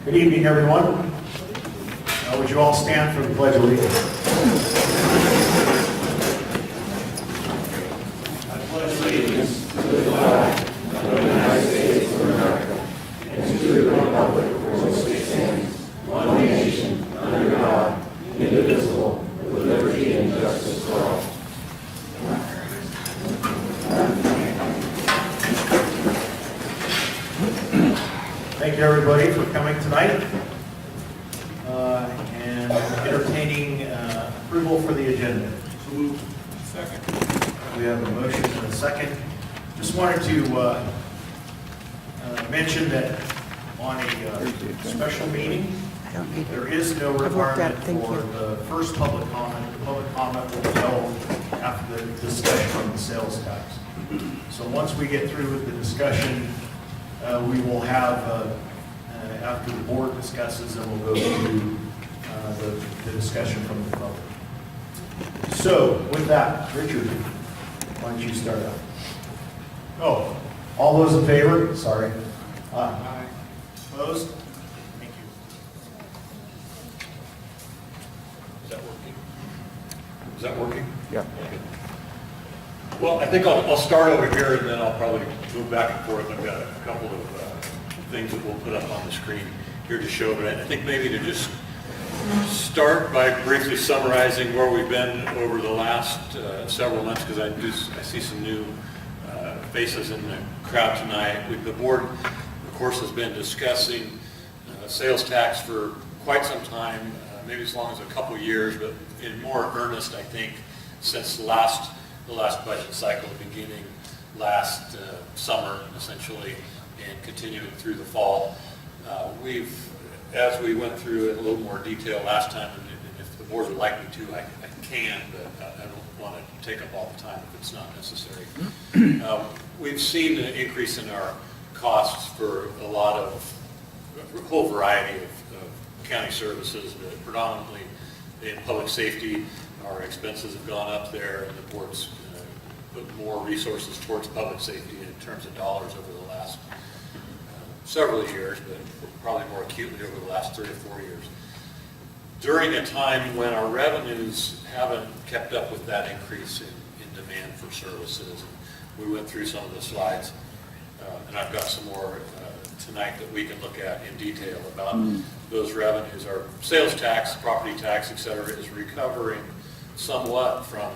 Good evening, everyone. Would you all stand for the Pledge of Allegiance? I pledge allegiance to the flag of the United States of America and to the republic for which it stands, one nation, under God, indivisible, with liberty and justice for all. Thank you, everybody, for coming tonight and entertaining approval for the agenda. So moved. Second. We have a motion and a second. Just wanted to mention that on a special meeting, there is no requirement for the first public comment. The public comment will be held after the discussion on the sales tax. So once we get through with the discussion, we will have, after the board discusses, then we'll go through the discussion from the public. So with that, Richard, why don't you start out? Oh, all those in favor? Sorry. Aye. Opposed? Thank you. Is that working? Is that working? Yeah. Okay. Well, I think I'll start over here and then I'll probably move back and forth. I've got a couple of things that we'll put up on the screen here to show, but I think maybe to just start by briefly summarizing where we've been over the last several months, because I see some new faces in the crowd tonight. The board, of course, has been discussing sales tax for quite some time, maybe as long as a couple years, but in more earnest, I think, since the last budget cycle beginning last summer, essentially, and continuing through the fall. As we went through in a little more detail last time, and if the board would like me to, I can, but I don't want to take up all the time if it's not necessary. We've seen an increase in our costs for a whole variety of county services, but predominantly in public safety. Our expenses have gone up there, and the board's put more resources towards public safety in terms of dollars over the last several years, but probably more acutely over the last 3 or 4 years. During a time when our revenues haven't kept up with that increase in demand for services, we went through some of the slides, and I've got some more tonight that we can look at in detail about those revenues. Our sales tax, property tax, et cetera, is recovering somewhat from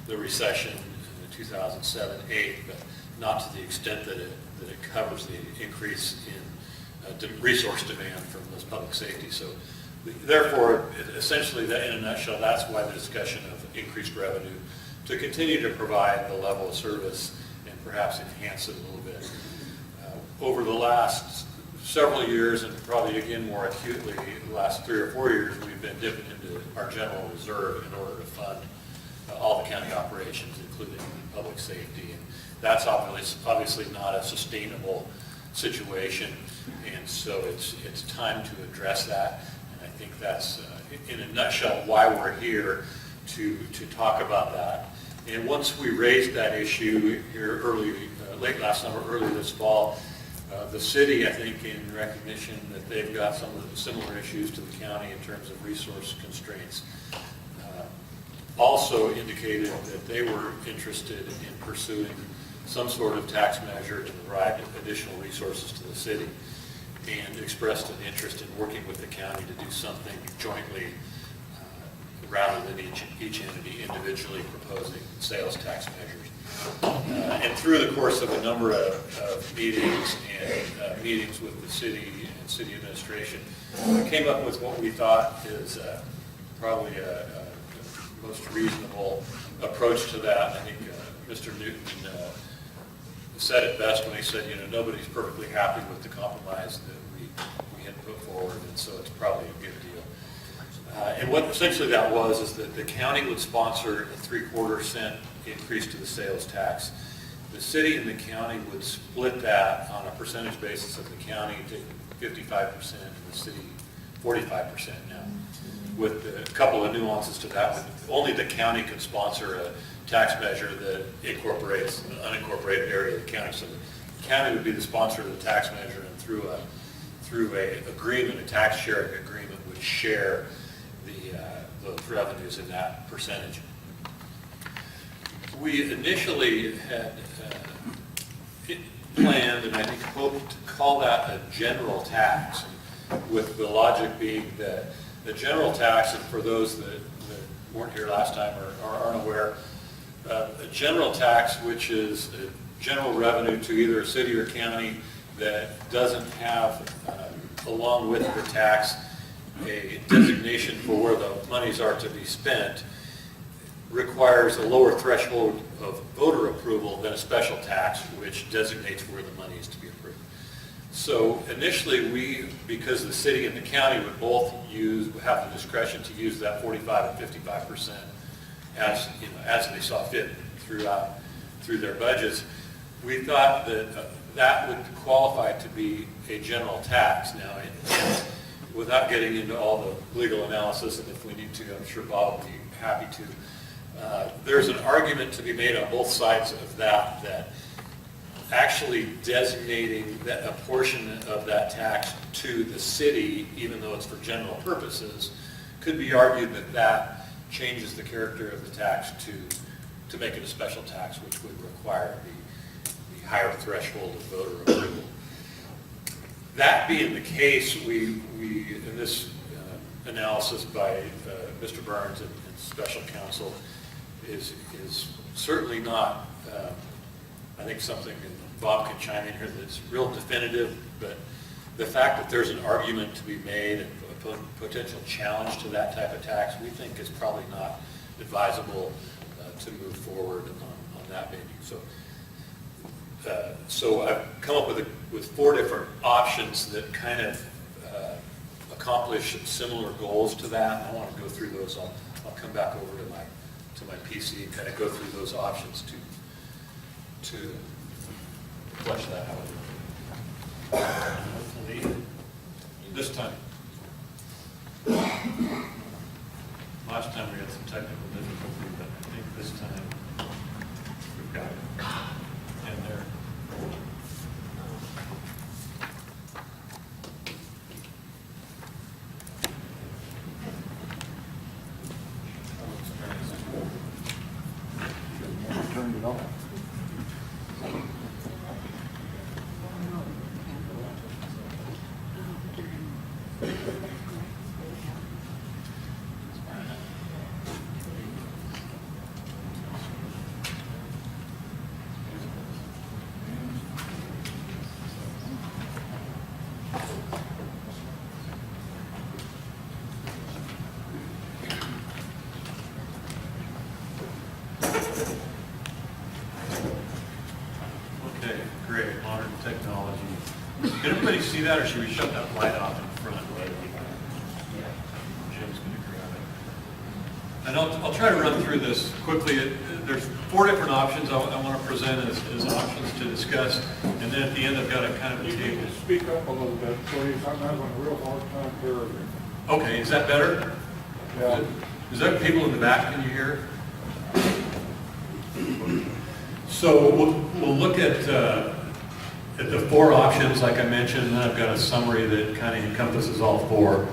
the recession in 2007-8, but not to the extent that it covers the increase in resource demand from those public safety. So therefore, essentially, in a nutshell, that's why the discussion of increased revenue to continue to provide the level of service and perhaps enhance it a little bit. Over the last several years, and probably again more acutely the last 3 or 4 years, we've been dipping into our general reserve in order to fund all the county operations, including public safety. And that's obviously not a sustainable situation, and so it's time to address that. And I think that's, in a nutshell, why we're here to talk about that. And once we raised that issue here late last summer, early this fall, the city, I think, in recognition that they've got some of the similar issues to the county in terms of resource constraints, also indicated that they were interested in pursuing some sort of tax measure to provide additional resources to the city, and expressed an interest in working with the county to do something jointly rather than each entity individually proposing sales tax measures. And through the course of a number of meetings and meetings with the city and city administration, we came up with what we thought is probably a most reasonable approach to that. I think Mr. Newton said it best when he said, nobody's perfectly happy with the compromise that we had put forward, and so it's probably a good deal. And what essentially that was is that the county would sponsor a 3/4 cent increase to the sales tax. The city and the county would split that on a percentage basis of the county to 55% and the city 45% now. With a couple of nuances to that, only the county could sponsor a tax measure that incorporates an unincorporated area of the county. So the county would be the sponsor of the tax measure, and through through a agreement, a tax sharing agreement, would share those revenues in that percentage. We initially had planned, and I think hoped to call that a general tax, with the logic being that the general tax, and for those that weren't here last time or aren't aware, a general tax, which is a general revenue to either a city or county that doesn't have, along with the tax, a designation for where the monies are to be spent, requires a lower threshold of voter approval than a special tax, which designates where the money is to be approved. So initially, because the city and the county would both have the discretion to use that 45 and 55% as they saw fit through their budgets, we thought that that would qualify to be a general tax. Now, without getting into all the legal analysis, and if we need to, I'm sure Bob will be happy to. There's an argument to be made on both sides of that actually designating a portion of that tax to the city, even though it's for general purposes, could be argued that changes the character of the tax to make it a special tax, which would require the higher threshold of voter approval. That being the case, we in this analysis by Mr. Burns and special counsel is certainly not, I think, something that Bob can chime in here that's real definitive, but the fact that there's an argument to be made and a potential challenge to that type of tax, we think is probably not advisable to move forward on that baby. So I've come up with 4 different options that kind of accomplish similar goals to that. I want to go through those. I'll come back over to my PC and kind of go through those options to flesh that out. Hopefully, this time. Last time we had some technical difficulty, but I think this time we've got it. And there. Turned it off. Okay, great, modern technology. Can everybody see that, or should we shut that light off in front? Jim's going to grab it. And I'll try to run through this quickly. There's 4 different options I want to present as options to discuss, and then at the end I've got a kind of You table. need to speak up a little bit, please. I'm having a real hard time hearing you. Okay, is that better? Yeah. Is that people in the back, can you hear? So we'll look at the 4 options, like I mentioned, and then I've got a summary that kind of encompasses all 4.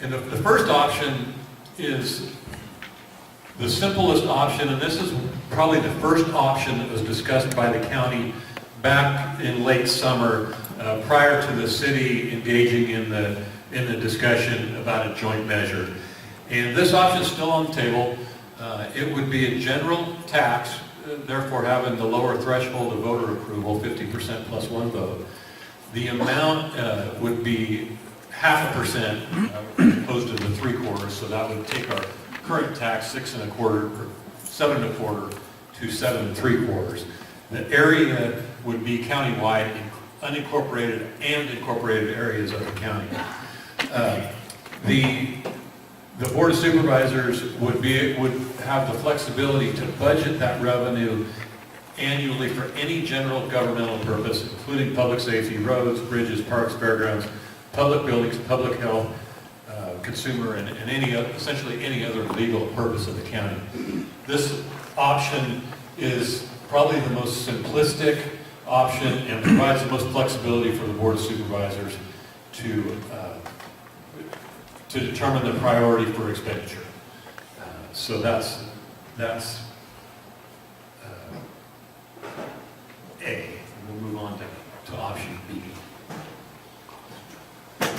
And the first option is the simplest option, and this is probably the first option that was discussed by the county back in late summer, prior to the city engaging in the discussion about a joint measure. And this option is still on the table. It would be a general tax, therefore having the lower threshold of voter approval, 50% plus 1 vote. The amount would be 0.5% as opposed to the 3/4, so that would take our current tax 6 1/4 or 7 1/4 to 7 3/4. The area would be countywide, unincorporated and incorporated areas of the county. The Board of Supervisors would have the flexibility to budget that revenue annually for any general governmental purpose, including public safety, roads, bridges, parks, fairgrounds, public buildings, public health, consumer, and essentially any other legal purpose of the county. This option is probably the most simplistic option and provides the most flexibility for the Board of Supervisors to determine the priority for expenditure. So that's A. We'll move on to option B.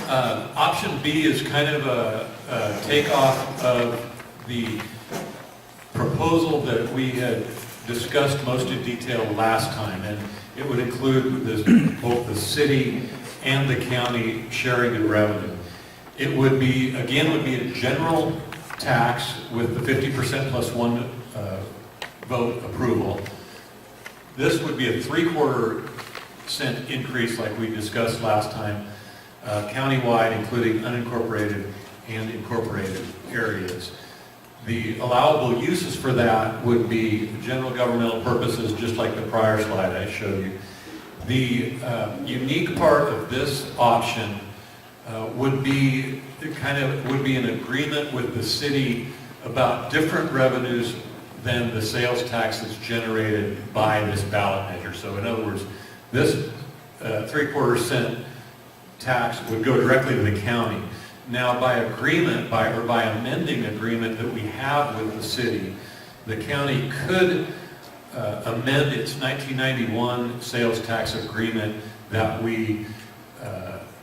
Option B is kind of a takeoff of the proposal that we had discussed most in detail last time, and it would include both the city and the county sharing in revenue. It would be, again, a general tax with the 50% plus one vote approval. This would be a 3/4 cent increase like we discussed last time, countywide, including unincorporated and incorporated areas. The allowable uses for that would be general governmental purposes, just like the prior slide I showed you. The unique part of this option would be an agreement with the city about different revenues than the sales tax that's generated by this ballot measure. So in other words, this 3/4 cent tax would go directly to the county. Now, by agreement, by amending agreement that we have with the city, the county could amend its 1991 sales tax agreement that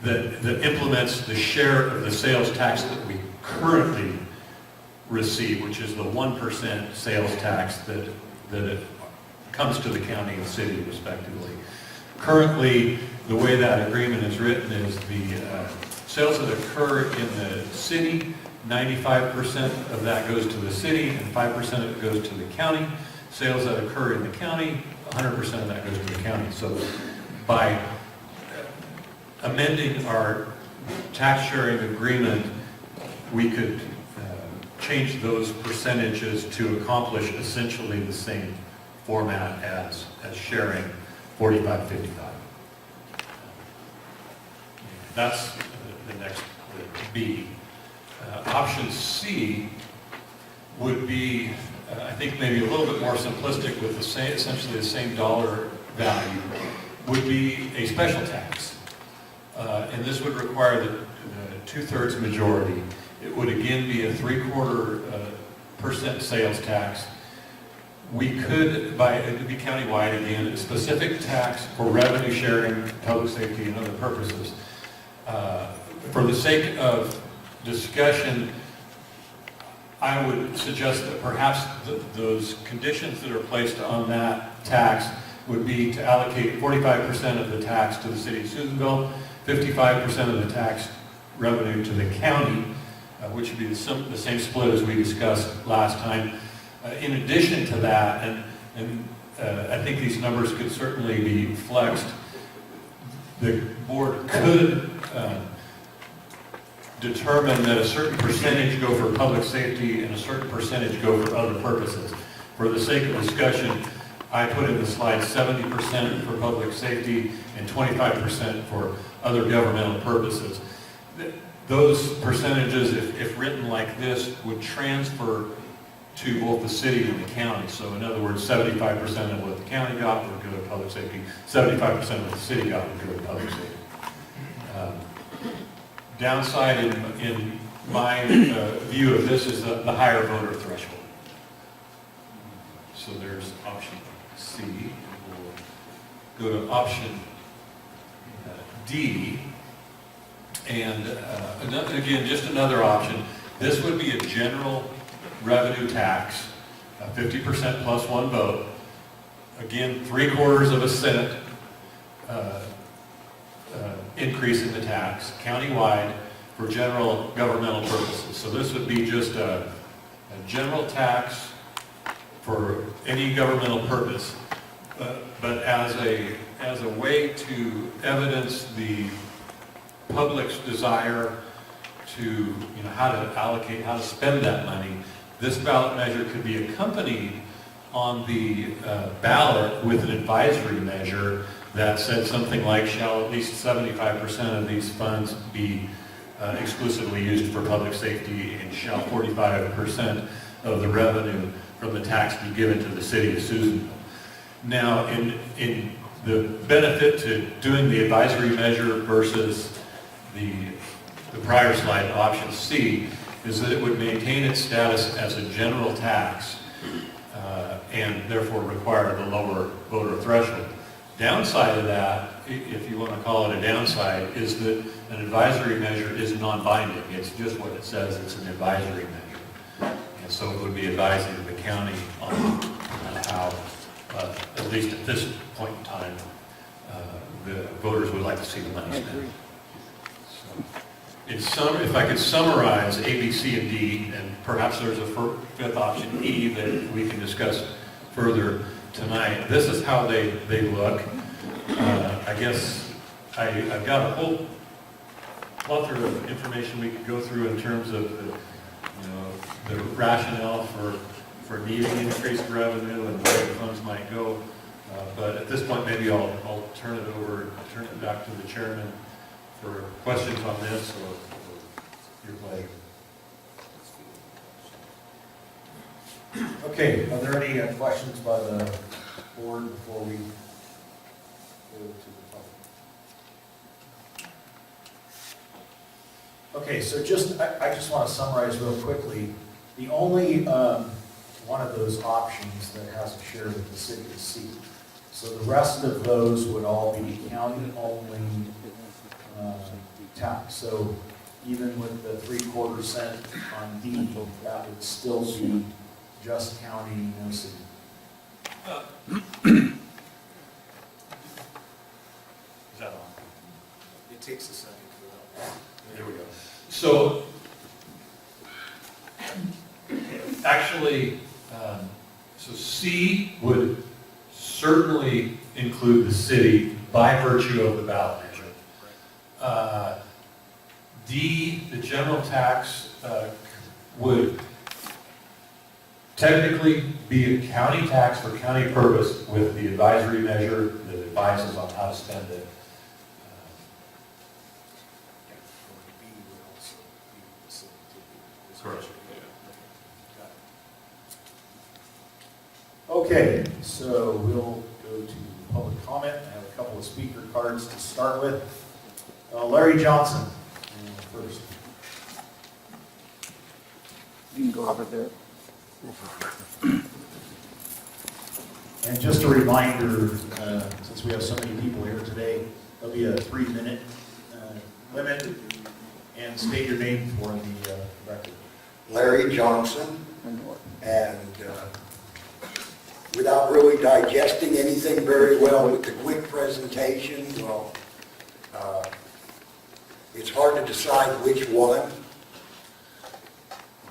that implements the share of the sales tax that we currently receive, which is the 1% sales tax that comes to the county and city respectively. Currently, the way that agreement is written is the sales that occur in the city, 95% of that goes to the city and 5% of it goes to the county. Sales that occur in the county, 100% of that goes to the county. So by amending our tax sharing agreement, we could change those percentages to accomplish essentially the same format as sharing 45-55. That's the next, the B. Option C would be, I think maybe a little bit more simplistic with essentially the same dollar value, would be a special tax. And this would require the 2/3 majority. It would again be a 3/4% sales tax. We could, it would be countywide again, a specific tax for revenue sharing, public safety, and other purposes. For the sake of discussion, I would suggest that perhaps those conditions that are placed on that tax would be to allocate 45% of the tax to the city of Susanville, 55% of the tax revenue to the county, which would be the same split as we discussed last time. In addition to that, and I think these numbers could certainly be flexed, the board could determine that a certain percentage go for public safety and a certain percentage go for other purposes. For the sake of discussion, I put in the slide 70% for public safety and 25% for other governmental purposes. Those percentages, if written like this, would transfer to both the city and the county. So in other words, 75% of what the county got would go to public safety, 75% of what the city got would go to public safety. Downside in my view of this is the higher voter threshold. So there's option C. We'll go to option D. And again, just another option. This would be a general revenue tax, 50% plus one vote. Again, 3/4 cent increase in the tax, countywide, for general governmental purposes. So this would be just a general tax for any governmental purpose, but as a way to evidence the public's desire to, how to allocate, how to spend that money, this ballot measure could be accompanied on the ballot with an advisory measure that said something like, shall at least 75% of these funds be exclusively used for public safety, and shall 45% of the revenue from the tax be given to the city of Susanville. Now, in the benefit to doing the advisory measure versus the prior slide, option C, is that it would maintain its status as a general tax and therefore require the lower voter threshold. Downside of that, if you want to call it a downside, is that an advisory measure is non-binding. It's just what it says, it's an advisory measure. And so it would be advising the county on how, at least at this point in time, the voters would like to see the money spent. So, if I could summarize A, B, C, and D, and perhaps there's a fifth option, E, that we can discuss further tonight. This is how they look. I guess I've got a whole plethora of information we could go through in terms of the rationale for needing increased revenue and where the funds might go. But at this point, maybe I'll turn it back to the chairman for questions on this or your pleasure. Okay, are there any questions by the board before we go to the public? Okay, so I just want to summarize real quickly. The only one of those options that has a share with the city is C. So the rest of those would all be county-only tax. So even with the 3/4 cent on D, that would still be just county, no city. Is that on? It takes a second for that. There we go. So, actually, so C would certainly include the city by virtue of the ballot measure. D, the general tax, would technically be a county tax for county purpose with the advisory measure that advises on how to spend it. Correct. Okay, so we'll go to public comment. I have a couple of speaker cards to start with. Larry Johnson, first. You can go over there. And just a reminder, since we have so many people here today, there'll be a 3-minute limit, and state your name for the record. Larry Johnson, and without really digesting anything very well with the quick presentation, well, it's hard to decide which one,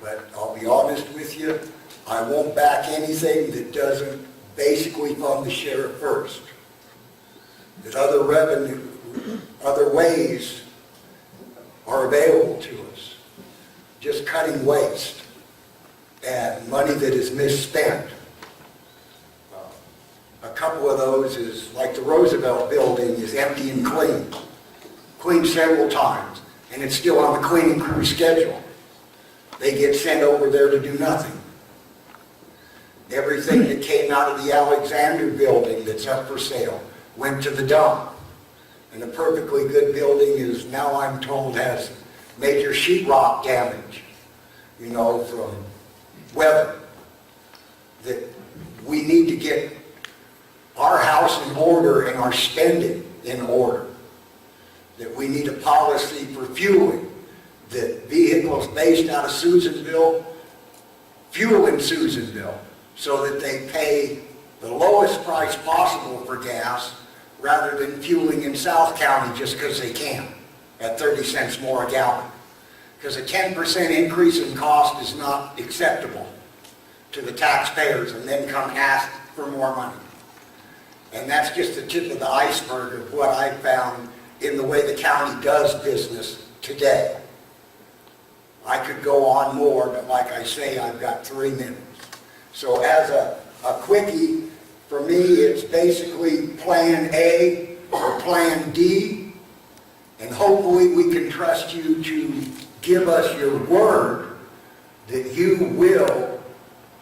but I'll be honest with you, I won't back anything that doesn't basically fund the sheriff first. That other revenue, other ways are available to us. Just cutting waste and money that is misspent. A couple of those is like the Roosevelt building is empty and clean. Cleaned several times, and it's still on the cleaning crew schedule. They get sent over there to do nothing. Everything that came out of the Alexander building that's up for sale went to the dump. And a perfectly good building is now, I'm told, has major sheetrock damage, you know, from weather. That we need to get our house in order and our spending in order. That we need a policy for fueling. That vehicles based out of Susanville fuel in Susanville so that they pay the lowest price possible for gas rather than fueling in South County just because they can at 30 cents more a gallon. Because a 10% increase in cost is not acceptable to the taxpayers and then come ask for more money. And that's just the tip of the iceberg of what I found in the way the county does business today. I could go on more, but like I say, I've got 3 minutes. So as a quickie, for me, it's basically Plan A or Plan D, and hopefully we can trust you to give us your word that you will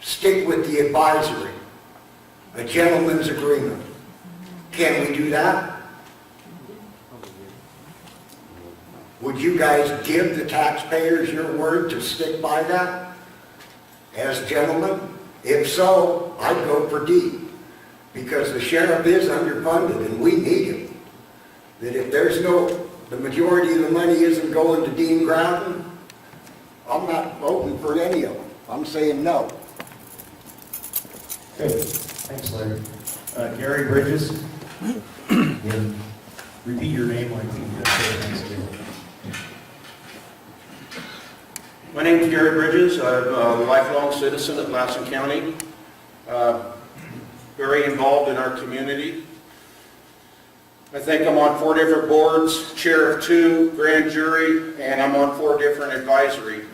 stick with the advisory. a gentleman's agreement. Can we do that? Would you guys give the taxpayers your word to stick by that as gentlemen? If so, I'd go for D, because the sheriff is underfunded and we need him. That if the majority of the money isn't going to Dean Groudon, I'm not voting for any of them. I'm saying no. Okay, thanks, Larry. Gary Bridges, and repeat your name like you just said. Thanks, Gary. My name is Gary Bridges. I'm a lifelong citizen of Lassen County, very involved in our community. I think I'm on 4 different boards, chair of 2, grand jury, and I'm on 4 different advisory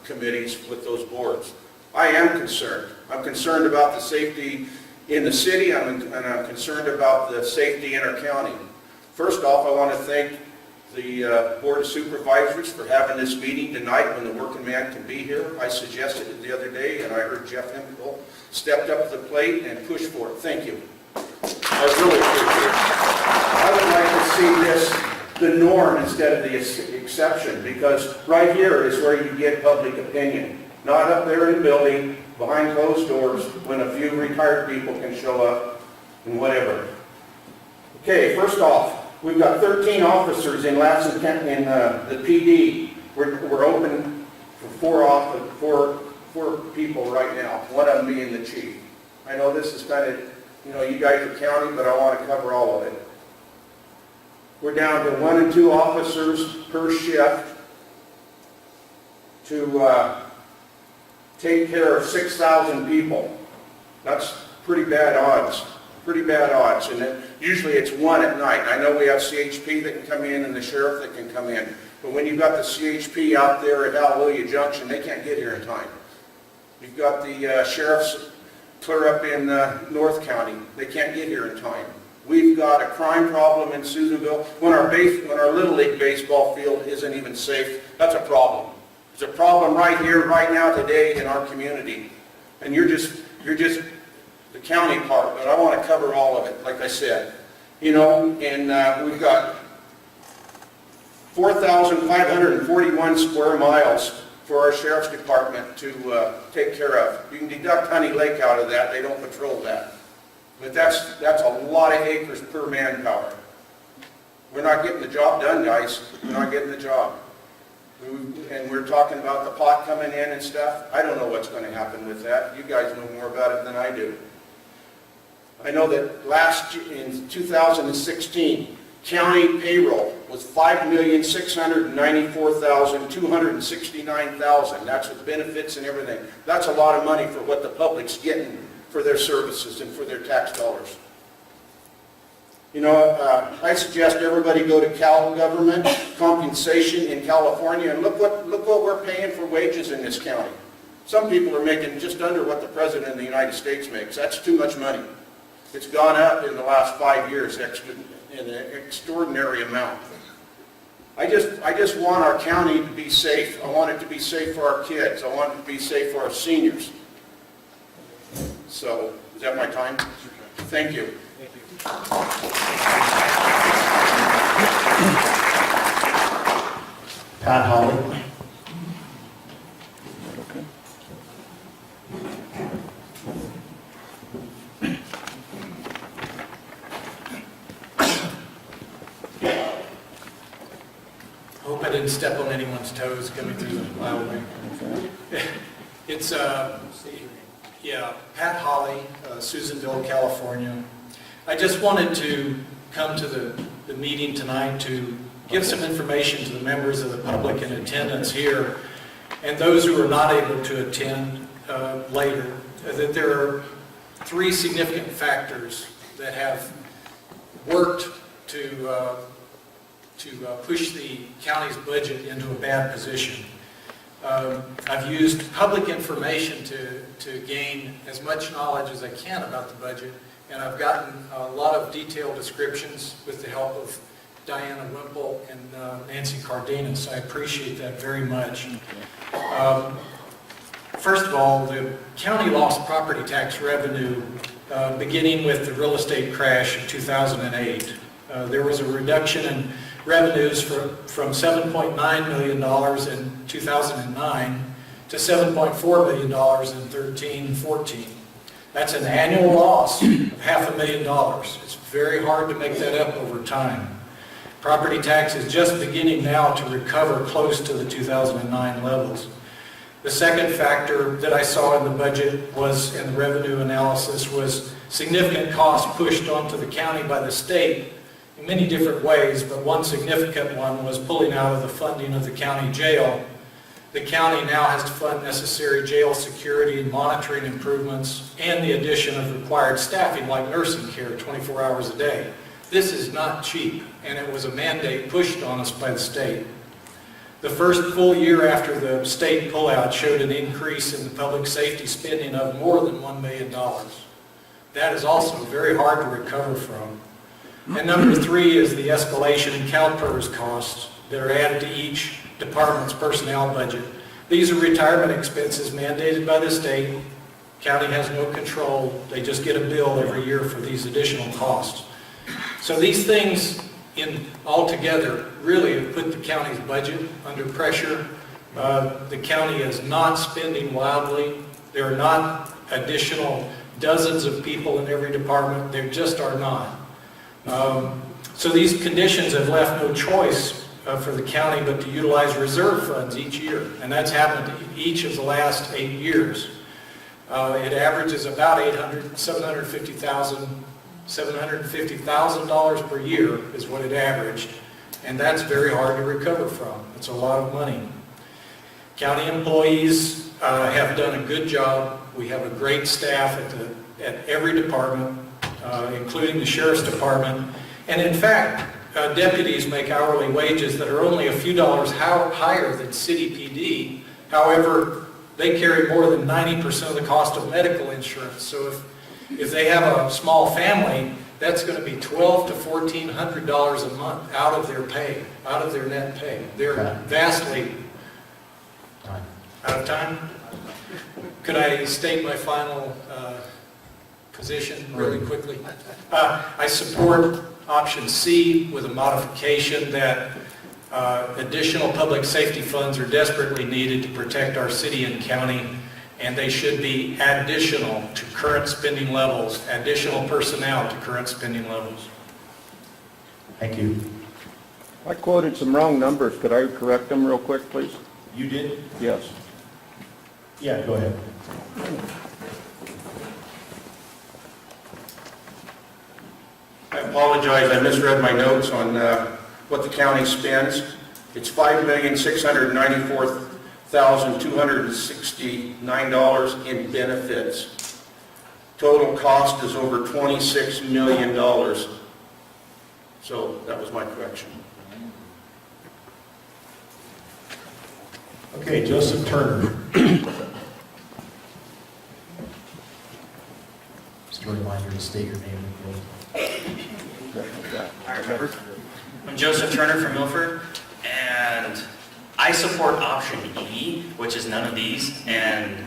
committees with those boards. I am concerned. I'm concerned about the safety in the city, and I'm concerned about the safety in our county. First off, I want to thank the Board of Supervisors for having this meeting tonight when the working man can be here. I suggested it the other day, and I heard Jeff Hempel stepped up to the plate and pushed for it. Thank you. I really appreciate it. I would like to see this the norm instead of the exception, because right here is where you get public opinion. Not up there in the building, behind closed doors, when a few retired people can show up and whatever. Okay, first off, we've got 13 officers in Lassen County, in the PD. We're open for four people right now, one of them being the chief. I know this is kind of, you guys are county, but I want to cover all of it. We're down to 1 and 2 officers per shift to take care of 6,000 people. That's pretty bad odds. Pretty bad odds, and usually it's 1 at night. I know we have CHP that can come in and the sheriff that can come in, but when you've got the CHP out there at Hallelujah Junction, they can't get here in time. You've got the sheriffs clear up in North County, they can't get here in time. We've got a crime problem in Susanville. When our Little League baseball field isn't even safe, that's a problem. It's a problem right here, right now, today in our community, and you're just the county part, but I want to cover all of it, like I said. And we've got 4,541 square miles for our sheriff's department to take care of. You can deduct Honey Lake out of that, they don't patrol that. But that's a lot of acres per manpower. We're not getting the job done, guys. We're not getting the job. And we're talking about the pot coming in and stuff. I don't know what's going to happen with that. You guys know more about it than I do. I know that in 2016, county payroll was $5,694,269. That's with benefits and everything. That's a lot of money for what the public's getting for their services and for their tax dollars. I suggest everybody go to Cal Government Compensation in California and look what we're paying for wages in this county. Some people are making just under what the President of the United States makes. That's too much money. It's gone up in the last 5 years in an extraordinary amount. I just want our county to be safe. I want it to be safe for our kids. I want it to be safe for our seniors. So, is that my time? Thank you. Pat Holly. Hope I didn't step on anyone's toes coming through the plowway. It's, Pat Holly, Susanville, California. I just wanted to come to the meeting tonight to give some information to the members of the public in attendance here and those who are not able to attend later, that there are 3 significant factors that have worked to push the county's budget into a bad position. I've used public information to gain as much knowledge as I can about the budget, and I've gotten a lot of detailed descriptions with the help of Diana Wimple and Nancy Cardenas. I appreciate that very much. First of all, the county lost property tax revenue beginning with the real estate crash in 2008. There was a reduction in revenues from $7.9 million in 2009 to $7.4 million in 13-14. That's an annual loss of $500,000. It's very hard to make that up over time. Property tax is just beginning now to recover close to the 2009 levels. The second factor that I saw in the budget was, in the revenue analysis, was significant costs pushed onto the county by the state in many different ways, but one significant one was pulling out of the funding of the county jail. The county now has to fund necessary jail security and monitoring improvements and the addition of required staffing like nursing care 24 hours a day. This is not cheap, and it was a mandate pushed on us by the state. The first full year after the state pullout showed an increase in the public safety spending of more than $1 million. That is also very hard to recover from. And number three is the escalation in CalPERS costs that are added to each department's personnel budget. These are retirement expenses mandated by the state. County has no control. They just get a bill every year for these additional costs. So these things altogether really have put the county's budget under pressure. The county is not spending wildly. There are not additional dozens of people in every department. There just are not. So these conditions have left no choice for the county but to utilize reserve funds each year, and that's happened each of the last 8 years. It averages about $750,000 per year is what it averaged, and that's very hard to recover from. It's a lot of money. County employees have done a good job. We have a great staff at every department, including the sheriff's department, and in fact, deputies make hourly wages that are only a few dollars higher than city PD. However, they carry more than 90% of the cost of medical insurance. So if they have a small family, that's going to be $1,200 to $1,400 a month out of their pay, out of their net pay. They're vastly out of time. Could I state my final position really quickly? I support option C with a modification that additional public safety funds are desperately needed to protect our city and county, and they should be additional to current spending levels, additional personnel to current spending levels. Thank you. I quoted some wrong numbers. Could I correct them real quick, please? You did? Yes. Yeah, go ahead. I apologize, I misread my notes on what the county spends. It's $5,694,269 in benefits. Total cost is over $26 million. So that was my correction. Okay, Joseph Turner. Just a reminder to state your name and field. I'm Joseph Turner from Milford, and I support option E, which is none of these, and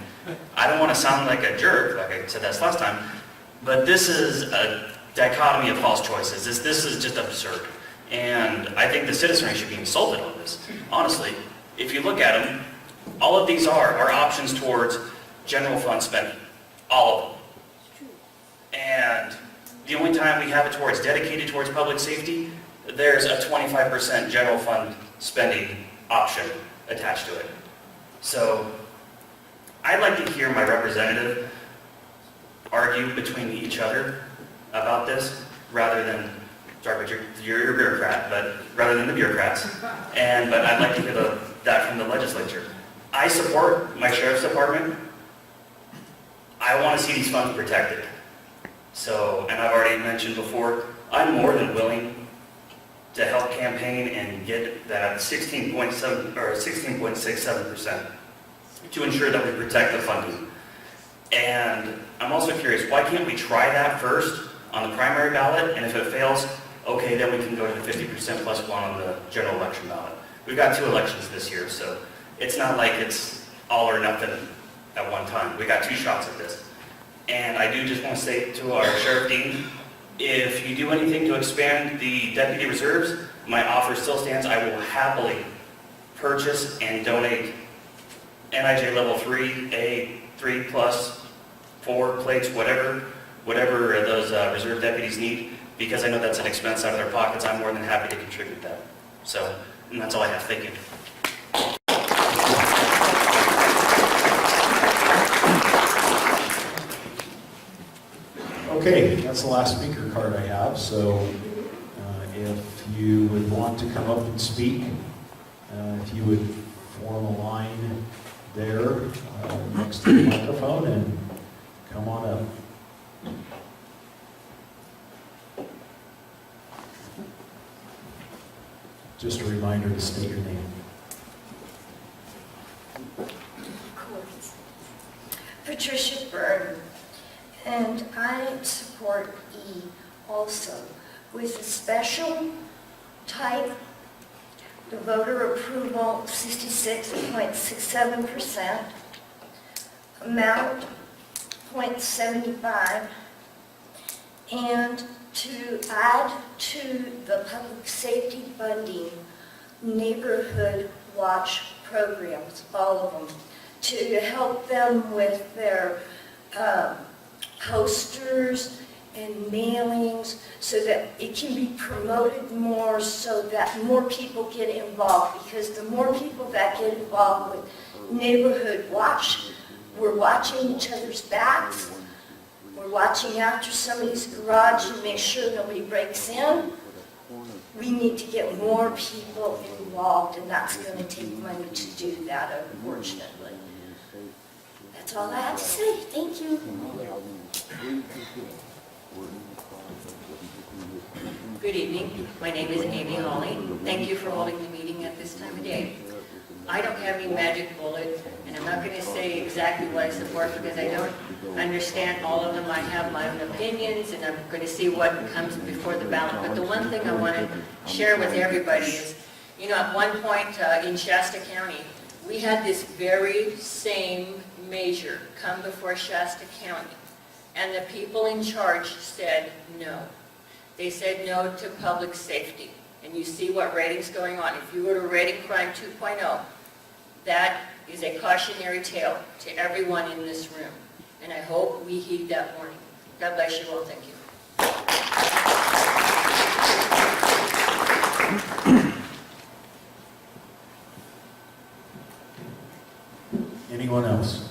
I don't want to sound like a jerk, like I said that last time, but this is a dichotomy of false choices. This is just absurd, and I think the citizenry should be insulted on this. Honestly, if you look at them, all of these are options towards general fund spending, all of them. And the only time we have it dedicated towards public safety, there's a 25% general fund spending option attached to it. So I'd like to hear my representative argue between each other about this rather than, sorry, but you're a bureaucrat, but rather than the bureaucrats. But I'd like to hear that from the legislature. I support my sheriff's department. I want to see these funds protected. So, and I've already mentioned before, I'm more than willing to help campaign and get that 16.7 or 16.67% to ensure that we protect the funding. And I'm also curious, why can't we try that first on the primary ballot? And if it fails, okay, then we can go to the 50% plus one on the general election ballot. We've got 2 elections this year, so it's not like it's all or nothing at one time. We got 2 shots at this. And I do just want to say to our Sheriff Dean, if you do anything to expand the deputy reserves, my offer still stands. I will happily purchase and donate NIJ level 3, A, 3 plus, 4 plates, whatever those reserve deputies need, because I know that's an expense out of their pockets. I'm more than happy to contribute that. So, and that's all I have. Thank you. Okay, that's the last speaker card I have, so if you would want to come up and speak, if you would form a line there next to the microphone and come on up. Just a reminder to state your name. Patricia Byrne, and I support E also, with a special type, the voter approval 66.67%, amount 0.75, and to add to the public safety funding neighborhood watch programs, all of them, to help them with their posters and mailings so that it can be promoted more, so that more people get involved, because the more people that get involved with neighborhood watch, we're watching each other's backs, we're watching after somebody's garage and make sure nobody breaks in. We need to get more people involved, and that's going to take money to do that, unfortunately. That's all I have to say. Thank you. Good evening. My name is Amy Hawley. Thank you for holding the meeting at this time of day. I don't have any magic bullet, and I'm not going to say exactly what I support because I don't understand all of them. I have my own opinions, and I'm going to see what comes before the ballot. But the one thing I want to share with everybody is, you know, at one point in Shasta County, we had this very same measure come before Shasta County, and the people in charge said no. They said no to public safety. And you see what rating's going on. If you go to Rating Crime 2.0, that is a cautionary tale to everyone in this room. And I hope we heed that warning. God bless you all. Thank you. Anyone else?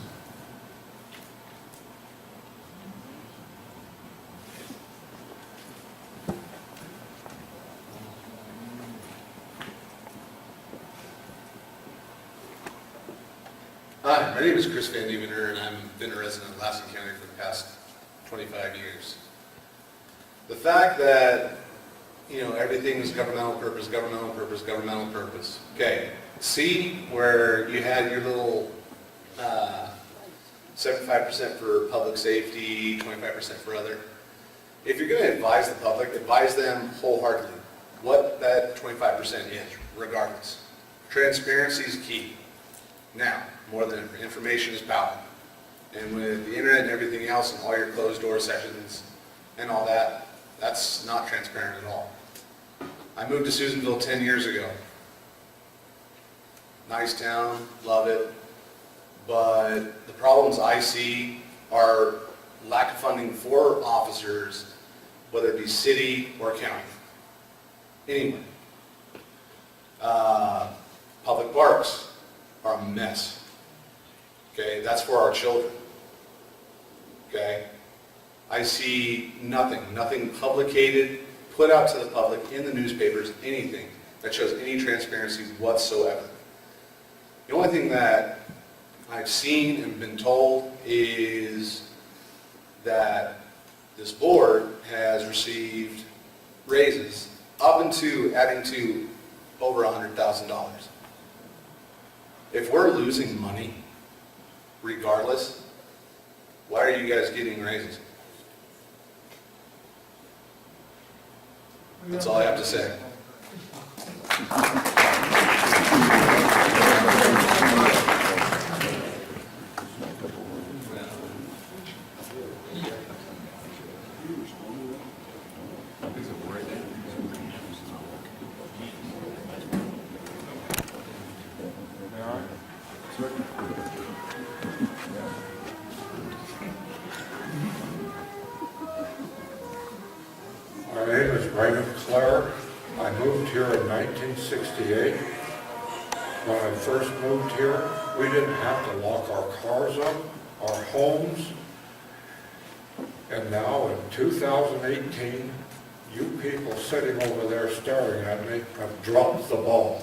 Hi, my name is Chris Van Dievener, and I've been a resident of Lassen County for the past 25 years. The fact that, you know, everything is governmental purpose, governmental purpose, governmental purpose. Okay, see where you had your little 75% for public safety, 25% for other. If you're going to advise the public, advise them wholeheartedly what that 25% is, regardless. Transparency is key. Now, more than ever, information is power. And with the internet and everything else and all your closed door sessions and all that, that's not transparent at all. I moved to Susanville 10 years ago. Nice town, love it. But the problems I see are lack of funding for officers, whether it be city or county. Anyway, public parks are a mess. Okay, that's for our children. Okay, I see nothing publicated, put out to the public in the newspapers, anything that shows any transparency whatsoever. The only thing that I've seen and been told is that this board has received raises up into adding to over $100,000. If we're losing money, regardless, why are you guys getting raises? That's all I have to say. My name is Raymond Clare. I moved here in 1968. When I first moved here, we didn't have to lock our cars up, our homes. And now in 2018, you people sitting over there staring at me have dropped the ball.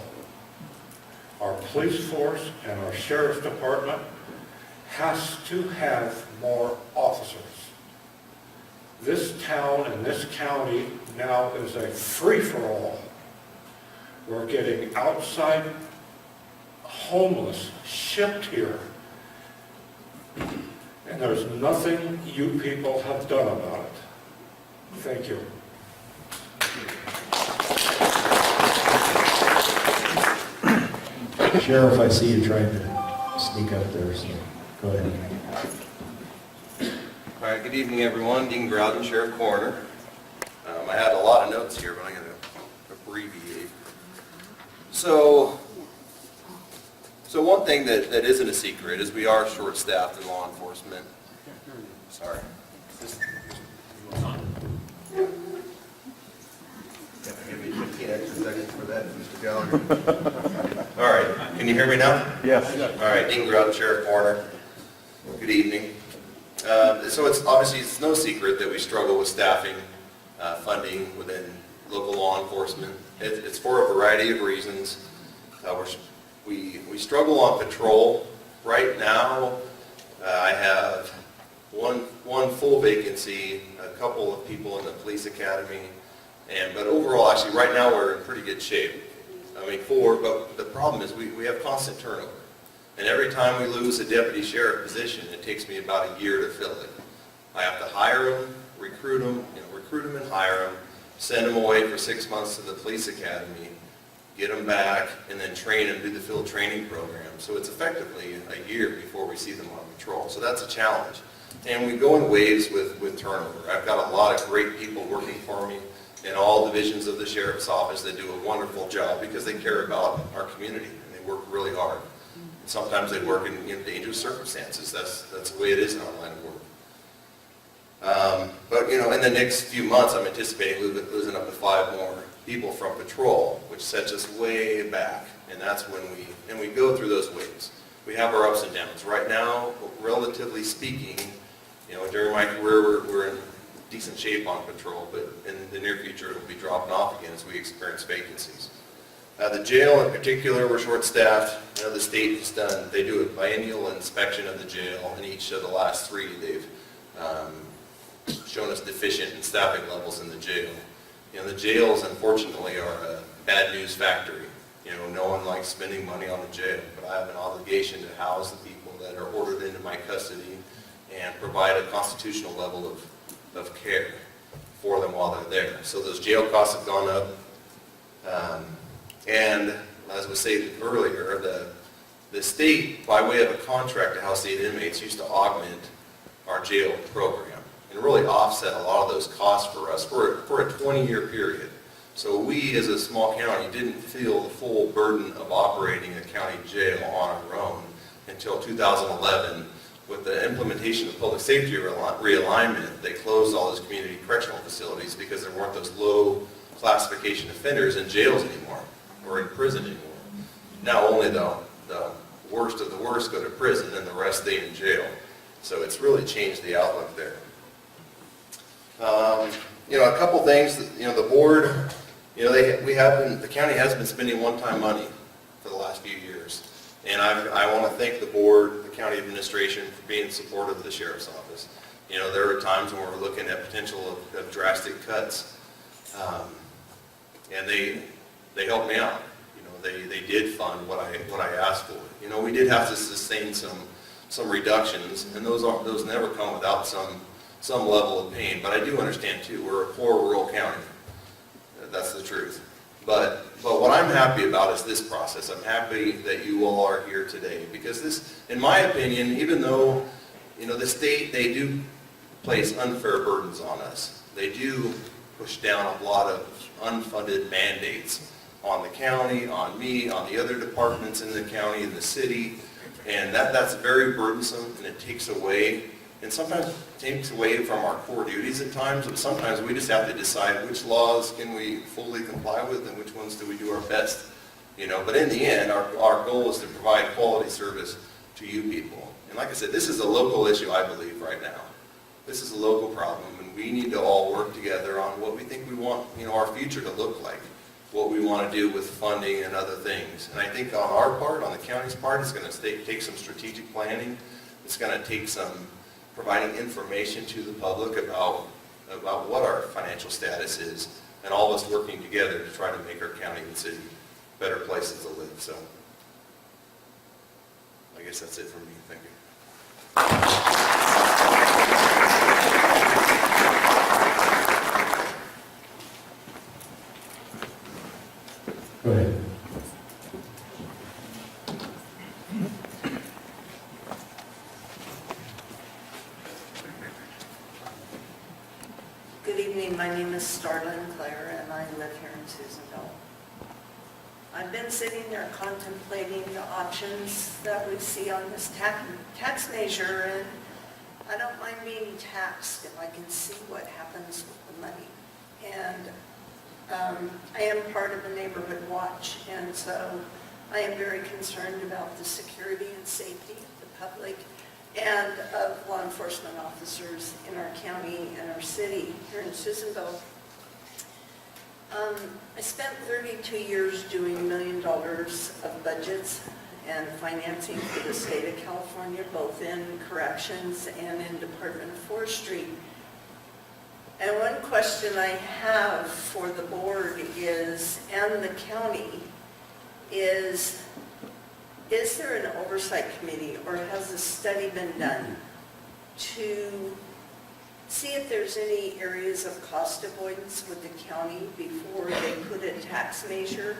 Our police force and our sheriff's department has to have more officers. This town and this county now is a free-for-all. We're getting outside homeless shipped here. And there's nothing you people have done about it. Thank you. Sheriff, I see you trying to sneak up there, so go ahead. All right, good evening, everyone. Dean Groudon, Sheriff Coroner. I had a lot of notes here, but I'm going to abbreviate. So one thing that isn't a secret is we are short-staffed in law enforcement. Sorry. Give me 15 extra seconds for that, Mr. Gallagher. All right, can you hear me now? Yes. All right, Dean Groudon, Sheriff Coroner. Good evening. So it's no secret that we struggle with staffing, funding within local law enforcement. It's for a variety of reasons. We struggle on patrol. Right now, I have one full vacancy, a couple of people in the police academy, but overall, actually, right now we're in pretty good shape. But the problem is we have constant turnover. And every time we lose a deputy sheriff position, it takes me about a year to fill it. I have to hire them, recruit them and hire them, send them away for 6 months to the police academy, get them back, and then train them, do the field training program. So it's effectively a year before we see them on patrol. So that's a challenge. And we go in waves with turnover. I've got a lot of great people working for me in all divisions of the sheriff's office that do a wonderful job because they care about our community and they work really hard. Sometimes they work in dangerous circumstances. That's the way it is in our line of work. But in the next few months, I'm anticipating losing up to 5 more people from patrol, which sets us way back. And that's when we go through those waves. We have our ups and downs. Right now, relatively speaking, during my career, we're in decent shape on patrol, but in the near future, it'll be dropping off again as we experience vacancies. The jail in particular, we're short-staffed. The state has they do a biennial inspection of the jail, and each of the last 3, they've shown us deficient in staffing levels in the jail. The jails, unfortunately, are a bad news factory. No one likes spending money on the jail, but I have an obligation to house the people that are ordered into my custody and provide a constitutional level of care for them while they're there. So those jail costs have gone up. And as was stated earlier, the state, by way of a contract to house state inmates, used to augment our jail program and really offset a lot of those costs for us for a 20-year period. So we, as a small county, didn't feel the full burden of operating a county jail on our own until 2011. With the implementation of public safety realignment, they closed all those community correctional facilities because there weren't those low classification offenders in jails anymore or in prison anymore. Now only the worst of the worst go to prison and the rest stay in jail. So it's really changed the outlook there. A couple things, the board, the county has been spending one-time money for the last few years. And I want to thank the board, the county administration for being supportive of the sheriff's office. There are times when we're looking at potential of drastic cuts, and they helped me out. They did fund what I asked for. We did have to sustain some reductions, and those never come without some level of pain. But I do understand too, we're a poor rural county. That's the truth. But what I'm happy about is this process. I'm happy that you all are here today because this, in my opinion, even though the state, they do place unfair burdens on us. They do push down a lot of unfunded mandates on the county, on me, on the other departments in the county, in the city, and that's very burdensome, and it takes away And sometimes it takes away from our core duties at times, but sometimes we just have to decide which laws can we fully comply with and which ones do we do our best. But in the end, our goal is to provide quality service to you people. And like I said, this is a local issue, I believe, right now. This is a local problem, and we need to all work together on what we think we want, our future to look like, what we want to do with funding and other things. And I think on our part, on the county's part, it's going to take some strategic planning. It's going to take some providing information to the public about what our financial status is, and all of us working together to try to make our county and city better places to live. So I guess that's it for me. Thank you. Go ahead. Good evening, my name is Starlin Clare and I live here in Susanville. I've been sitting there contemplating the options that we see on this tax measure, and I don't mind being taxed if I can see what happens with the money. And I am part of a neighborhood watch, and so I am very concerned about the security and safety of the public and of law enforcement officers in our county and our city here in Susanville. I spent 32 years doing $1 million of budgets and financing for the state of California, both in corrections and in Department of Forestry. And one question I have for the board is, and the county, is there an oversight committee, or has a study been done to see if there's any areas of cost avoidance with the county before they put a tax measure?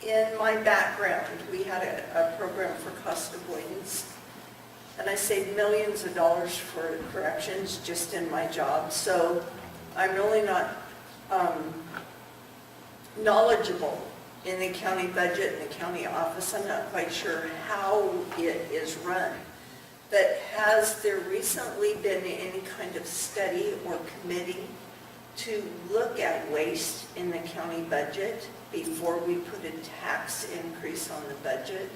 In my background, we had a program for cost avoidance, and I saved millions of dollars for corrections just in my job. So I'm really not knowledgeable in the county budget and the county office. I'm not quite sure how it is run. But has there recently been any kind of study or committee to look at waste in the county budget before we put a tax increase on the budget?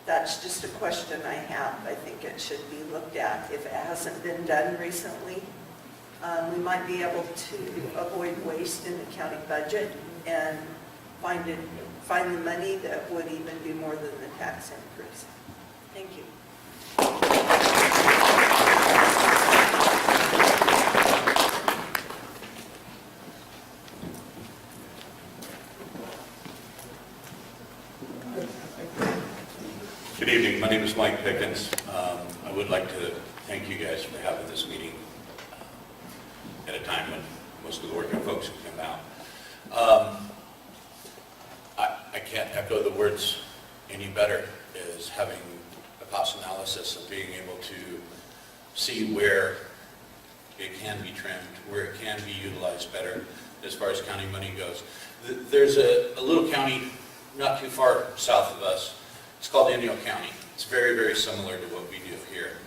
That's just a question I have. I think it should be looked at. If it hasn't been done recently, we might be able to avoid waste in the county budget and find the money that would even be more than the tax increase. Thank you. Good evening. My name is Mike Pickens. I would like to thank you guys for having this meeting at a time when most of the working folks have come out. I can't echo the words any better, is having a cost analysis and being able to see where it can be trimmed, where it can be utilized better as far as county money goes. There's a little county not too far south of us. It's called Inyo County. It's very, very similar to what we do here.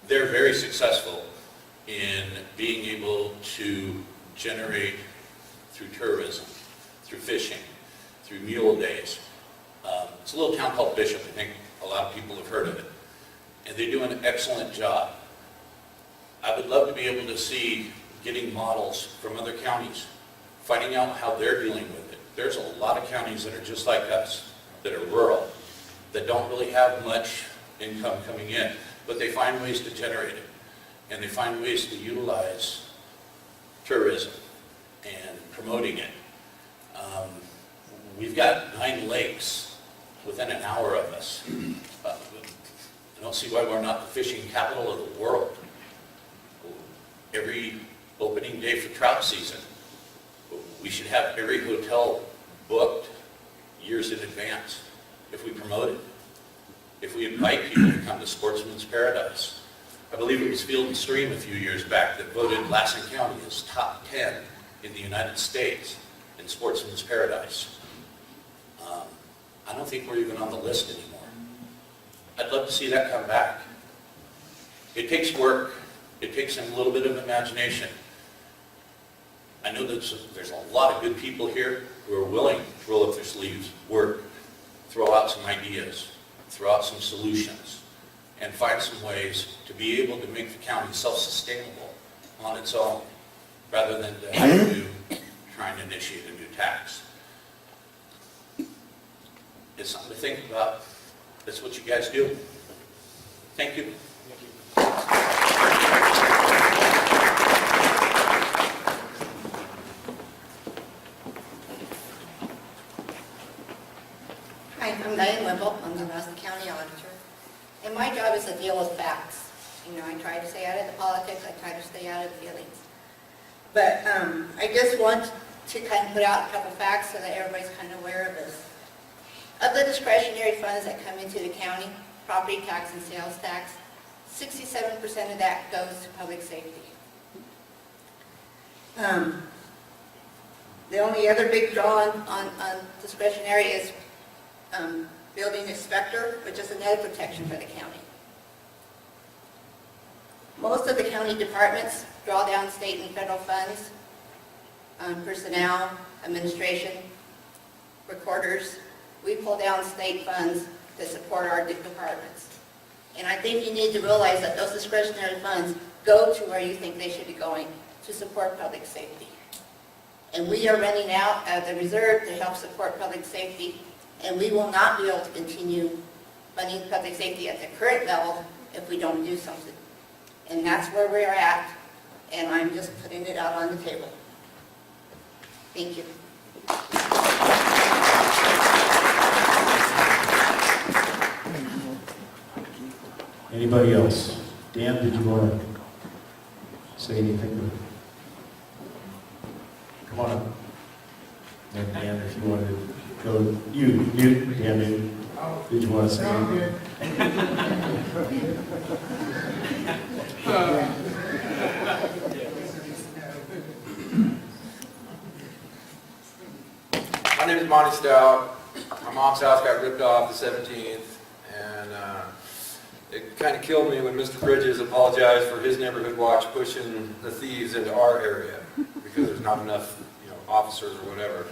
They're very successful in being able to generate through tourism, through fishing, through mule days. It's a little town called Bishop. I think a lot of people have heard of it. And they do an excellent job. I would love to be able to see getting models from other counties, finding out how they're dealing with it. There's a lot of counties that are just like us, that are rural, that don't really have much income coming in, but they find ways to generate it. And they find ways to utilize tourism and promoting it. We've got 9 lakes within an hour of us. I don't see why we're not the fishing capital of the world. Every opening day for trout season, we should have every hotel booked years in advance if we promote it. If we invite people to come to Sportsman's Paradise. I believe it was Field and Stream a few years back that voted Lassen County as top 10 in the United States in Sportsman's Paradise. I don't think we're even on the list anymore. I'd love to see that come back. It takes work. It takes a little bit of imagination. I know that there's a lot of good people here who are willing to roll up their sleeves, work, throw out some ideas, throw out some solutions, and find some ways to be able to make the county self-sustainable on its own, rather than to have to try and initiate a new tax. It's something to think about. That's what you guys do. Thank you. Hi, I'm Diane Wimble. I'm the Lassen County Auditor. And my job is to deal with facts. You know, I try to stay out of the politics. I try to stay out of the feelings. But I just want to kind of put out a couple facts so that everybody's kind of aware of this. Of the discretionary funds that come into the county, property tax and sales tax, 67% of that goes to public safety. The only other big draw on discretionary is building inspector, which is another protection for the county. Most of the county departments draw down state and federal funds, personnel, administration, recorders. We pull down state funds to support our departments. And I think you need to realize that those discretionary funds go to where you think they should be going, to support public safety. And we are running out of the reserve to help support public safety, and we will not be able to continue funding public safety at the current level if we don't do something. And that's where we are at, and I'm just putting it out on the table. Thank you. Anybody else? Dan, did you want to say anything? Come on up. And Dan, if you wanted to go, Dan, did you want to say anything? My name is Monty Stout. My mom's house got ripped off the 17th, and it kind of killed me when Mr. Bridges apologized for his neighborhood watch pushing the thieves into our area because there's not enough, officers or whatever.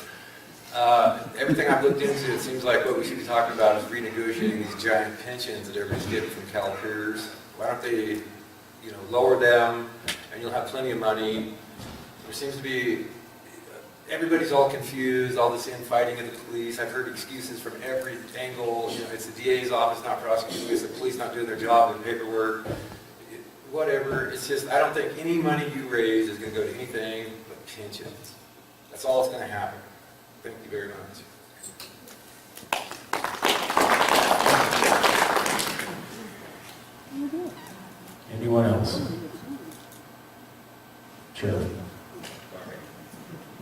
Everything I've looked into, it seems like what we should be talking about is renegotiating these giant pensions that everybody's getting from CalPERS. Why don't they, lower them, and you'll have plenty of money. There seems to be, everybody's all confused, all this infighting in the police. I've heard excuses from every angle. It's the DA's office not prosecuting, it's the police not doing their job with paperwork. Whatever, it's just, I don't think any money you raise is going to go to anything but pensions. That's all that's going to happen. Thank you very much. Anyone else? Charlie.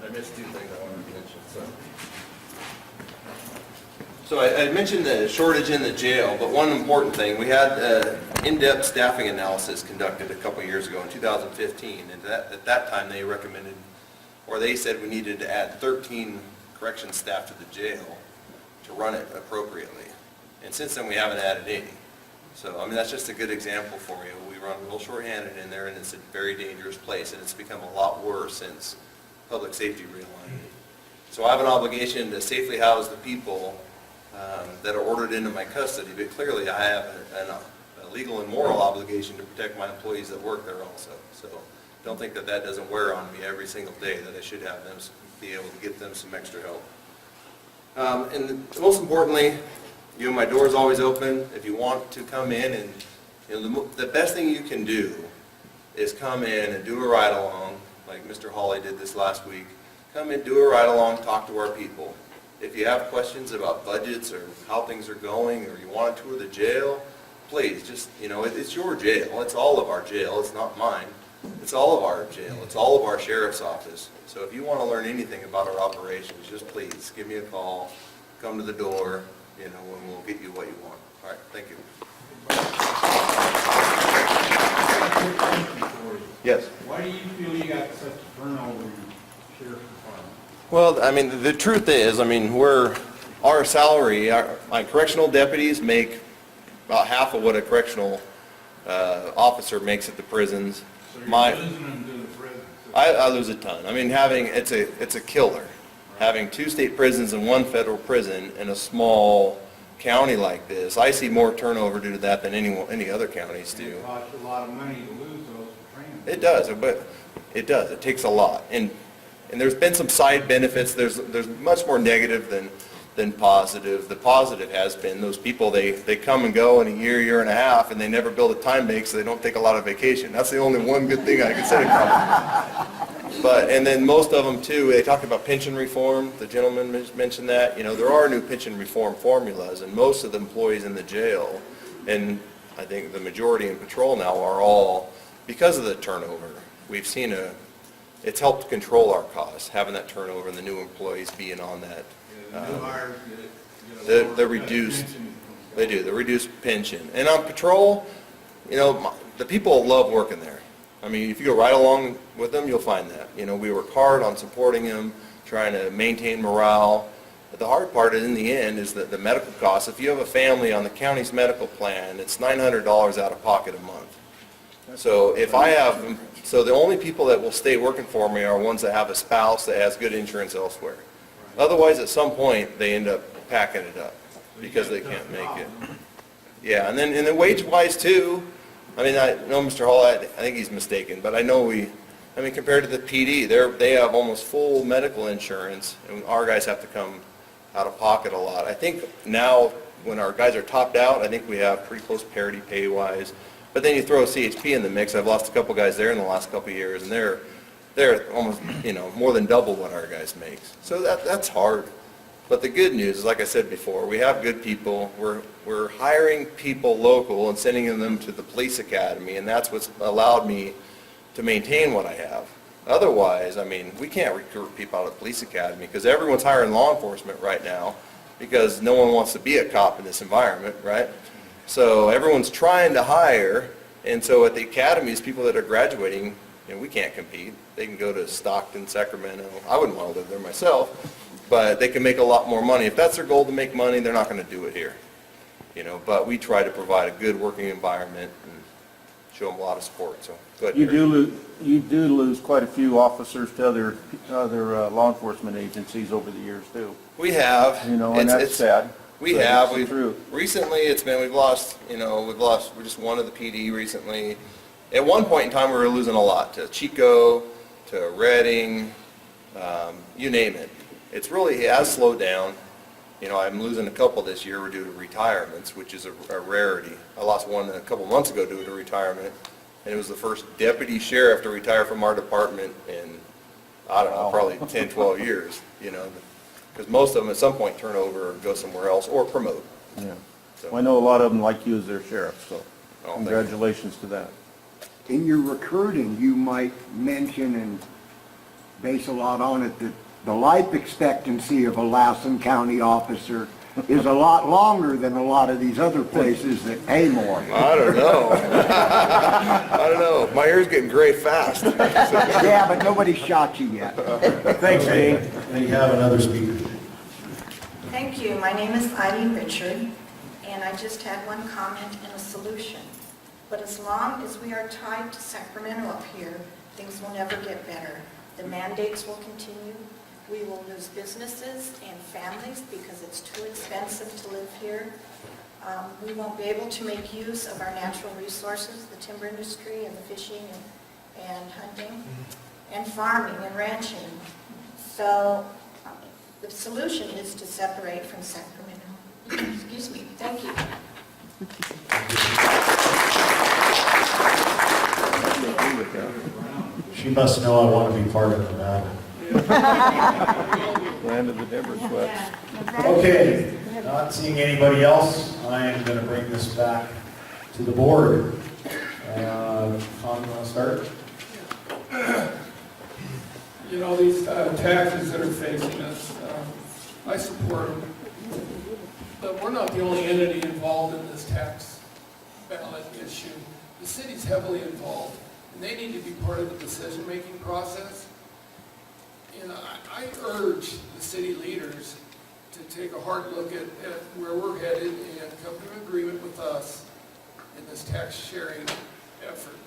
I missed two things I wanted to mention. So I mentioned the shortage in the jail, but one important thing, we had in-depth staffing analysis conducted a couple years ago in 2015, and at that time they recommended, or they said we needed to add 13 corrections staff to the jail to run it appropriately. And since then we haven't added any. So, that's just a good example for you. We run real short-handed in there, and it's a very dangerous place, and it's become a lot worse since public safety realignment. So I have an obligation to safely house the people that are ordered into my custody, but clearly I have a legal and moral obligation to protect my employees that work there also. So don't think that doesn't wear on me every single day, that I should have them be able to get them some extra help. And most importantly, my door's always open. If you want to come in, and the best thing you can do is come in and do a ride-along, like Mr. Hawley did this last week. Come in, do a ride-along, talk to our people. If you have questions about budgets or how things are going, or you want to tour the jail, please, just, it's your jail. It's all of our jail. It's not mine. It's all of our jail. It's all of our sheriff's office. So if you want to learn anything about our operations, just please give me a call, come to the door, and we'll get you what you want. All right, thank you. Yes. Why do you feel you got such turnover in the sheriff's department? Well, the truth is, our salary, my correctional deputies make about half of what a correctional officer makes at the prisons. So you're My, losing them to the prison. I lose a ton. I mean, it's a killer. Having 2 state prisons and 1 federal prison in a small county like this, I see more turnover due to that than any other counties do. It costs a lot of money to lose those to train them. It does, but it does. It takes a lot. And there's been some side benefits. There's much more negative than positive. The positive has been those people, they come and go in a year and a half, and they never build a time bank, so they don't take a lot of vacation. That's the only one good thing I can say about it. And then most of them too, they talked about pension reform. The gentleman mentioned that. You know, there are new pension reform formulas, and most of the employees in the jail, and I think the majority in patrol now, are all, because of the turnover, we've seen it's helped control our costs, having that turnover and the new employees being on that. The new hires get a The reduced, they do, the reduced pension. And on patrol, you know, the people love working there. I mean, if you go right along with them, you'll find that. You know, we work hard on supporting them, trying to maintain morale. But the hard part in the end is that the medical costs. If you have a family on the county's medical plan, it's $900 out of pocket a month. So so the only people that will stay working for me are ones that have a spouse that has good insurance elsewhere. Otherwise, at some point, they end up packing it up because they can't make it. Yeah, and then wage-wise too, I mean, I know Mr. Hall, I think he's mistaken, but I know compared to the PD, they have almost full medical insurance, and our guys have to come out of pocket a lot. I think now, when our guys are topped out, I think we have pretty close parity pay-wise. But then you throw CHP in the mix. I've lost a couple guys there in the last couple of years, and they're almost, more than double what our guys make. So that's hard. But the good news is, like I said before, we have good people. We're hiring people local and sending them to the police academy, and that's what's allowed me to maintain what I have. Otherwise, I mean, we can't recruit people out of the police academy because everyone's hiring law enforcement right now because no one wants to be a cop in this environment, right? So everyone's trying to hire, and so at the academies, people that are graduating, we can't compete. They can go to Stockton, Sacramento. I wouldn't want to live there myself, but they can make a lot more money. If that's their goal to make money, they're not going to do it here. But we try to provide a good working environment and show them a lot of support. So go ahead, You do lose quite a few officers to other law enforcement agencies over the years too. We have. And that's sad. We have. Recently, we've lost just one of the PD recently. At one point in time, we were losing a lot to Chico, to Redding, you name it. It has slowed down. I'm losing a couple this year due to retirements, which is a rarity. I lost one a couple months ago due to retirement, and it was the first deputy sheriff to retire from our department in, I don't know, probably 10, 12 years, because most of them at some point turn over or go somewhere else or promote. Yeah. Well, I know a lot of them like you as their sheriff, so congratulations to that. In your recruiting, you might mention and base a lot on it that the life expectancy of a Lassen County officer is a lot longer than a lot of these other places that pay more. I don't know. I don't know. My hair's getting gray fast. Yeah, but nobody shot you yet. Thanks, Dean. And you have another speaker. Thank you. My name is Eileen Richard, and I just had one comment and a solution. But as long as we are tied to Sacramento up here, things will never get better. The mandates will continue. We will lose businesses and families because it's too expensive to live here. We won't be able to make use of our natural resources, the timber industry and the fishing and hunting and farming and ranching. So the solution is to separate from Sacramento. Excuse me. Thank you. She must know I want to be part of Nevada. Land of the Denver Sweats. Okay, not seeing anybody else, I am going to bring this back to the board. Tom, you want to start? These taxes that are facing us, I support them. But we're not the only entity involved in this tax ballot issue. The city's heavily involved, and they need to be part of the decision-making process. I urge the city leaders to take a hard look at where we're headed and come to an agreement with us in this tax sharing effort.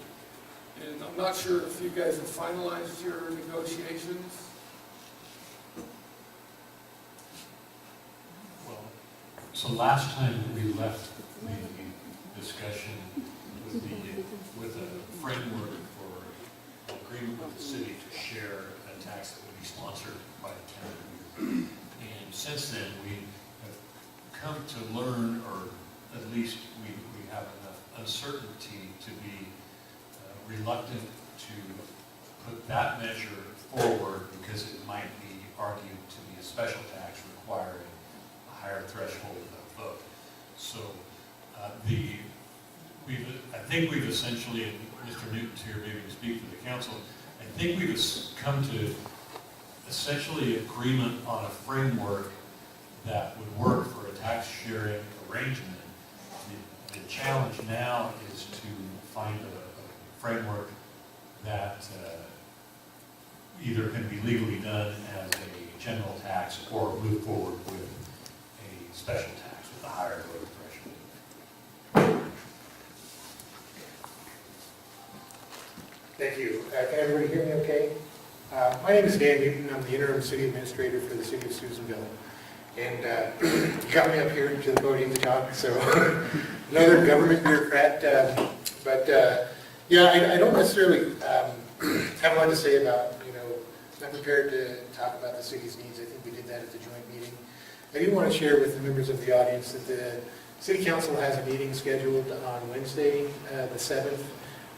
And I'm not sure if you guys have finalized your negotiations. Well, so last time we left the discussion with a framework for an agreement with the city to share a tax that would be sponsored by the county. And since then, we have come to learn, or at least we have enough uncertainty to be reluctant to put that measure forward because it might be argued to be a special tax requiring a higher threshold of vote. So I think we've essentially, and Mr. Newton's here maybe to speak for the council, I think we've come to essentially agreement on a framework that would work for a tax sharing arrangement. The challenge now is to find a framework that either can be legally done as a general tax or move forward with a special tax with a higher voter threshold. Thank you. Can everybody hear me okay? My name is Dan Newton. I'm the interim city administrator for the city of Susanville. And you got me up here to the podium to talk, so another government bureaucrat. Yeah, I don't necessarily have a lot to say about, I'm prepared to talk about the city's needs. I think we did that at the joint meeting. I do want to share with the members of the audience that the City Council has a meeting scheduled on Wednesday, the 7th,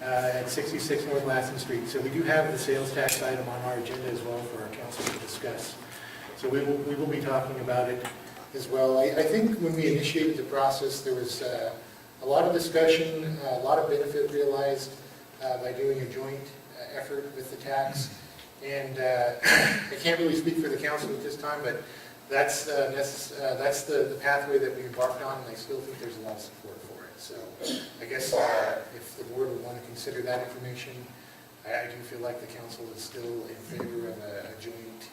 at 66 North Lassen Street. So we do have the sales tax item on our agenda as well for our council to discuss. So we will be talking about it as well. I think when we initiated the process, there was a lot of discussion, a lot of benefit realized by doing a joint effort with the tax. And I can't really speak for the council at this time, but that's the pathway that we embarked on, and I still think there's a lot of support for it. So I guess if the board would want to consider that information, I do feel like the council is still in favor of a joint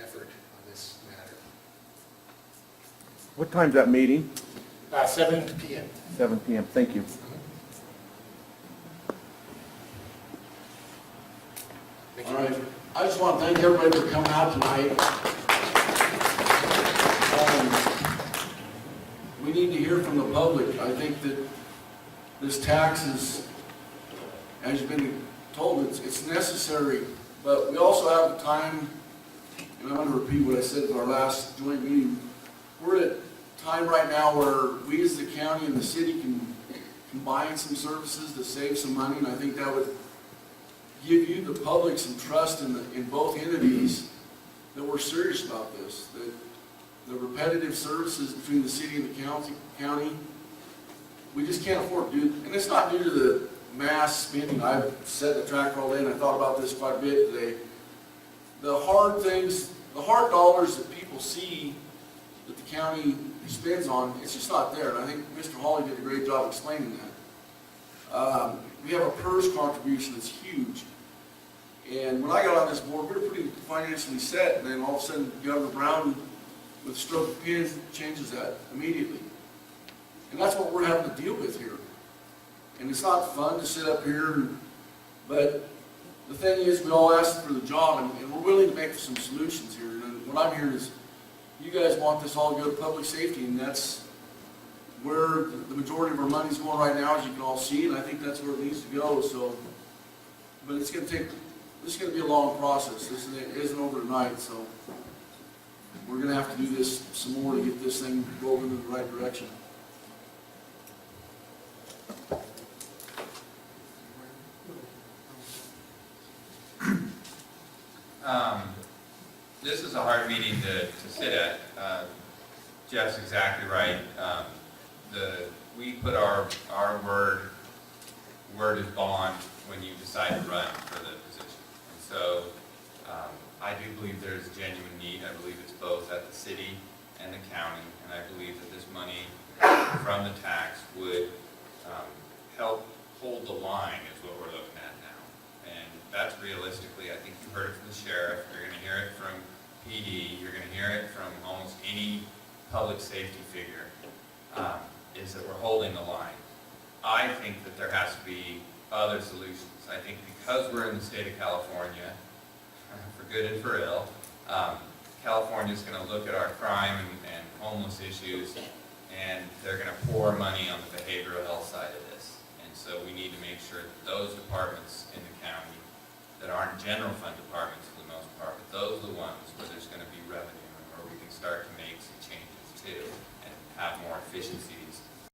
effort on this matter. What time's that meeting? 7 p.m. 7 p.m. Thank you. All right. I just want to thank everybody for coming out tonight. We need to hear from the public. I think that this tax is, as you've been told, it's necessary, but we also have time, and I'm going to repeat what I said at our last joint meeting. We're at a time right now where we as the county and the city can combine some services to save some money, and I think that would give you, the public, some trust in both entities that we're serious about this, that the repetitive services between the city and the county, we just can't afford to do, and it's not due to the mass spending. I've sat at the track all day and I thought about this quite a bit today. The hard things, the hard dollars that people see that the county spends on, it's just not there, and I think Mr. Hawley did a great job explaining that. We have a PERS contribution that's huge. And when I got on this board, we were pretty financially set, and then all of a sudden Governor Brown, with a stroke of the pen, changes that immediately. And that's what we're having to deal with here. And it's not fun to sit up here, but the thing is, we all asked for the job, and we're willing to make some solutions here. And what I'm hearing is, you guys want this all to go to public safety, and that's where the majority of our money is going right now, as you can all see, and I think that's where it needs to go. So, but it's going to be a long process. This isn't overnight, so we're going to have to do this some more to get this thing rolling in the right direction. This is a hard meeting to sit at. Jeff's exactly right. We put our word is bond when you decide to run for the position. And so I do believe there's a genuine need. I believe it's both at the city and the county, and I believe that this money from the tax would help hold the line is what we're looking at now. And that's realistically, I think you heard it from the sheriff, you're going to hear it from PD, you're gonna hear it from almost any public safety figure, is that we're holding the line. I think that there has to be other solutions. I think because we're in the state of California, for good and for ill, California's going to look at our crime and homeless issues, and they're going to pour money on the behavioral health side of this. And so we need to make sure that those departments in the county that aren't general fund